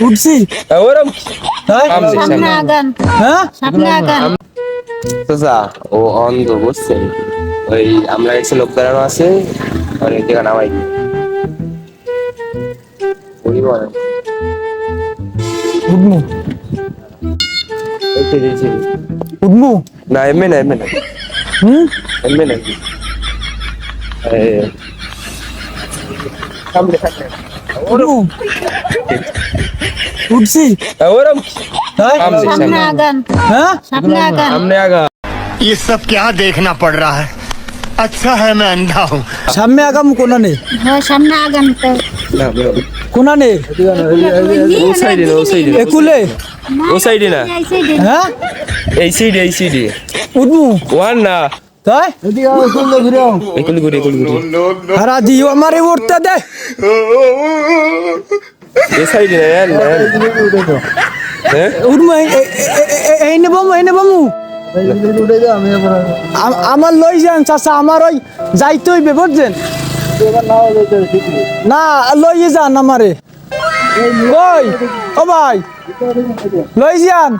উঠছি ওরম সামনে আগান হ্যাঁ সামনে আগান চাচা ও অন্ধ বুঝছেন ওই আমরা এসে লোক দাঁড়ানো আছে আর এই জায়গা নামাই ওই বলে উঠমু উঠমু না এমনি না হুম এমনি না সামনে থাকলে উঠমু উঠছি ওরম হ্যাঁ সামনে আগান হ্যাঁ সামনে আগান সামনে আগা ये सब क्या देखना पड़ रहा है अच्छा है मैं अंधा हूँ সামনে আগাম কোনা নে হ্যাঁ সামনে আগান তো না কোনা নে ও সাইডে না ও সাইডে একুলে ও সাইডে না হ্যাঁ এই সাইডে উঠমু ওয়ান না তাই একুলি ঘুরে হারা দিও আমারে উঠতে দে এই সাইডে না হ্যাঁ উঠমু এই নেবমু আমার লই যান চাচা আমার ওই যাইতে হইবে বুঝছেন না লই যান আমারে কই ও ভাই লই যান